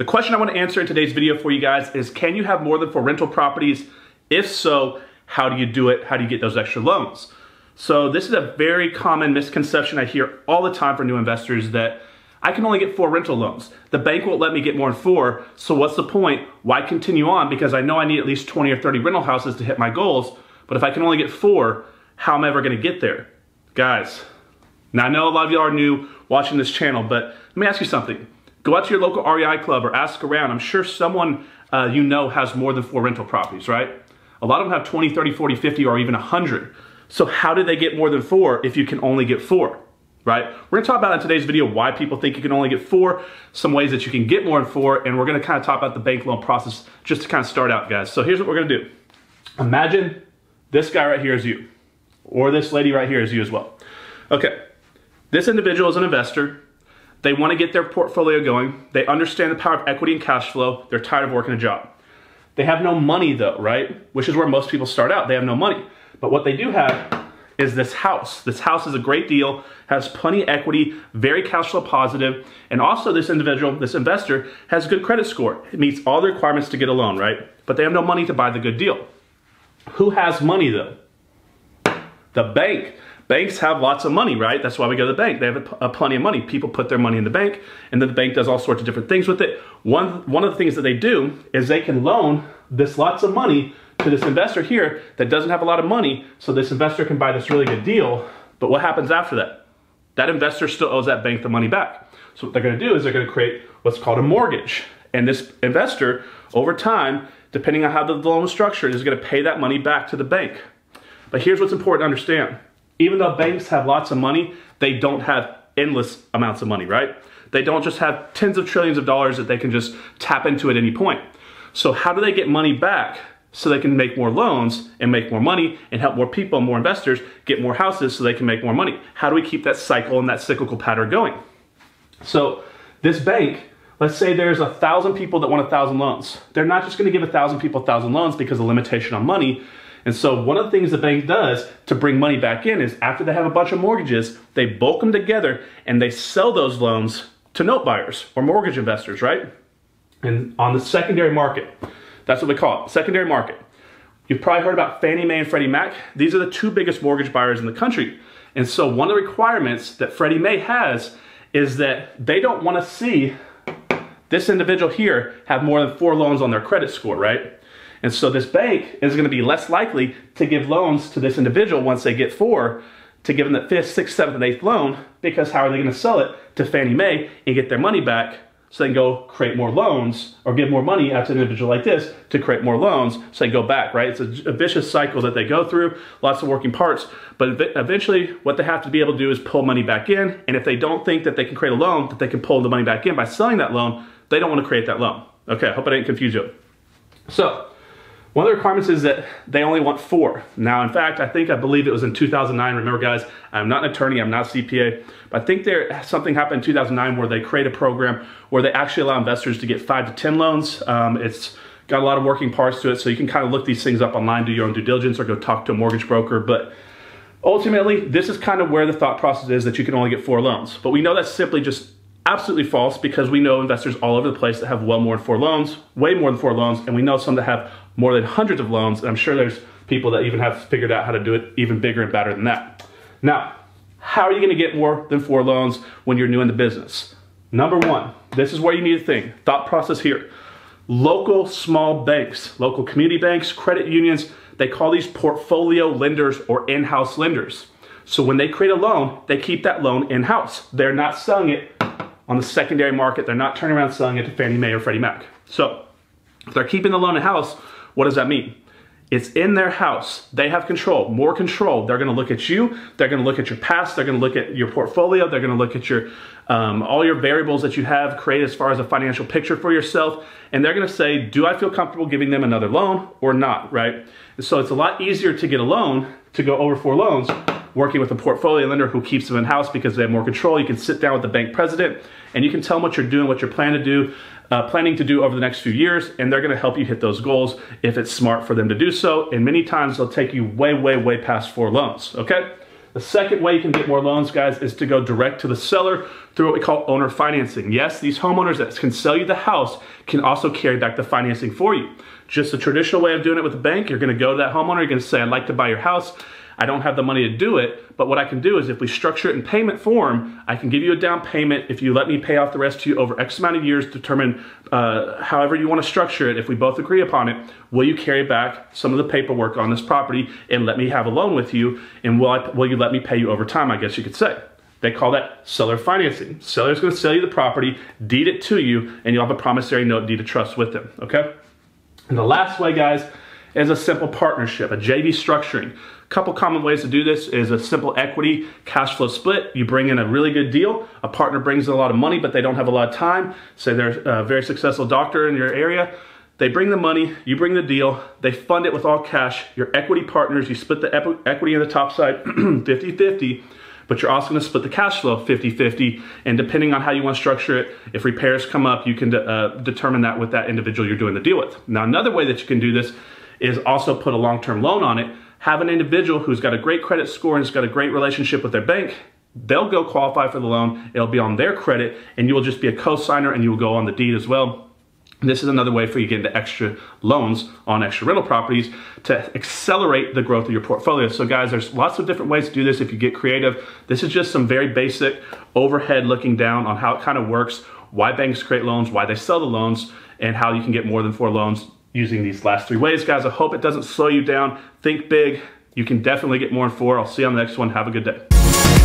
The question I want to answer in today's video for you guys is, can you have more than 4 rental properties? If so, how do you do it? How do you get those extra loans? So this is a very common misconception I hear all the time from new investors, that I can only get 4 rental loans. The bank won't let me get more than 4, so what's the point? Why continue on? Because I know I need at least 20 or 30 rental houses to hit my goals, but if I can only get 4, how am I ever gonna get there? Guys, now I know a lot of you are new watching this channel, but let me ask you something. Go out to your local REI club or ask around. I'm sure someone you know has more than 4 rental properties, right? A lot of them have 20, 30, 40, 50, or even 100. So how do they get more than 4 if you can only get 4, right? We're gonna talk about in today's video why people think you can only get 4, some ways that you can get more than 4, and we're gonna kind of talk about the bank loan process just to kind of start out, guys. So here's what we're gonna do. Imagine this guy right here is you, or this lady right here is you as well. Okay, this individual is an investor. They wanna get their portfolio going. They understand the power of equity and cash flow. They're tired of working a job. They have no money though, right? Which is where most people start out. They have no money. But what they do have is this house. This house is a great deal, has plenty of equity, very cash flow positive, and also this individual, this investor, has a good credit score. It meets all the requirements to get a loan, right? But they have no money to buy the good deal. Who has money though? The bank. Banks have lots of money, right? That's why we go to the bank. They have plenty of money. People put their money in the bank, and then the bank does all sorts of different things with it. One of the things that they do is they can loan this lots of money to this investor here that doesn't have a lot of money, so this investor can buy this really good deal. But what happens after that? That investor still owes that bank the money back. So what they're gonna do is they're gonna create what's called a mortgage. And this investor, over time, depending on how the loan is structured, is gonna pay that money back to the bank. But here's what's important to understand. Even though banks have lots of money, they don't have endless amounts of money, right? They don't just have tens of trillions of dollars that they can just tap into at any point. So how do they get money back so they can make more loans and make more money and help more people, more investors, get more houses so they can make more money? How do we keep that cycle and that cyclical pattern going? So this bank, let's say there's 1,000 people that want 1,000 loans. They're not just gonna give 1,000 people 1,000 loans because of limitation on money. And so one of the things the bank does to bring money back in is, after they have a bunch of mortgages, they bulk them together and they sell those loans to note buyers or mortgage investors, right? And on the secondary market, that's what we call it, secondary market. You've probably heard about Fannie Mae and Freddie Mac. These are the 2 biggest mortgage buyers in the country. And so one of the requirements that Freddie Mae has is that they don't want to see this individual here have more than 4 loans on their credit score, right? And so this bank is going to be less likely to give loans to this individual once they get 4, to give them the 5th, 6th, 7th, and 8th loan, because how are they going to sell it to Fannie Mae and get their money back so they can go create more loans or give more money out to an individual like this to create more loans so they go back, right? It's a vicious cycle that they go through, lots of working parts, but eventually what they have to be able to do is pull money back in, and if they don't think that they can create a loan that they can pull the money back in by selling that loan, they don't want to create that loan. Okay, I hope I didn't confuse you. So, one of the requirements is that they only want 4. Now, in fact, I believe it was in 2009. Remember, guys, I'm not an attorney, I'm not a CPA, but I think something happened in 2009 where they create a program where they actually allow investors to get 5 to 10 loans. It's got a lot of working parts to it, so you can kind of look these things up online, do your own due diligence, or go talk to a mortgage broker. But ultimately, this is kind of where the thought process is, that you can only get 4 loans. But we know that's simply just absolutely false, because we know investors all over the place that have well more than 4 loans, way more than 4 loans, and we know some that have more than hundreds of loans, and I'm sure there's people that even have figured out how to do it even bigger and better than that. Now, how are you gonna get more than 4 loans when you're new in the business? Number 1, this is where you need to think, thought process here. Local small banks, local community banks, credit unions, they call these portfolio lenders or in-house lenders. So when they create a loan, they keep that loan in-house. They're not selling it on the secondary market. They're not turning around selling it to Fannie Mae or Freddie Mac. So if they're keeping the loan in-house, what does that mean? It's in their house. They have control, more control. They're gonna look at you. They're gonna look at your past. They're gonna look at your portfolio. They're gonna look at your all your variables that you have created as far as a financial picture for yourself. And they're gonna say, do I feel comfortable giving them another loan or not, right? And so it's a lot easier to get a loan, to go over 4 loans, working with a portfolio lender who keeps them in-house because they have more control. You can sit down with the bank president and you can tell them what you're doing, what you're planning to do over the next few years, and they're gonna help you hit those goals if it's smart for them to do so. And many times they'll take you way, way, way past 4 loans, okay? The second way you can get more loans, guys, is to go direct to the seller through what we call owner financing. Yes, these homeowners that can sell you the house can also carry back the financing for you. Just the traditional way of doing it with a bank, you're gonna go to that homeowner, you're gonna say, I'd like to buy your house. I don't have the money to do it, but what I can do is if we structure it in payment form, I can give you a down payment. If you let me pay off the rest to you over X amount of years, determine however you want to structure it. If we both agree upon it, will you carry back some of the paperwork on this property and let me have a loan with you? And will you let me pay you over time, I guess you could say. They call that seller financing. Seller's gonna sell you the property, deed it to you, and you'll have a promissory note, deed of trust with them, okay? And the last way, guys, is a simple partnership, a JV structuring. A couple common ways to do this is a simple equity cash flow split. You bring in a really good deal. A partner brings in a lot of money, but they don't have a lot of time. Say they're a very successful doctor in your area. They bring the money, you bring the deal, they fund it with all cash. Your equity partners, you split the equity on the top side 50-50, but you're also gonna split the cash flow 50-50, and depending on how you wanna structure it, if repairs come up, you can determine that with that individual you're doing the deal with. Now, another way that you can do this is also put a long-term loan on it. Have an individual who's got a great credit score and has got a great relationship with their bank. They'll go qualify for the loan. It'll be on their credit, and you will just be a co-signer, and you will go on the deed as well. This is another way for you to get into extra loans on extra rental properties to accelerate the growth of your portfolio. So guys, there's lots of different ways to do this if you get creative. This is just some very basic overhead looking down on how it kind of works, why banks create loans, why they sell the loans, and how you can get more than 4 loans using these last 3 ways. Guys, I hope it doesn't slow you down. Think big. You can definitely get more than 4. I'll see you on the next one. Have a good day.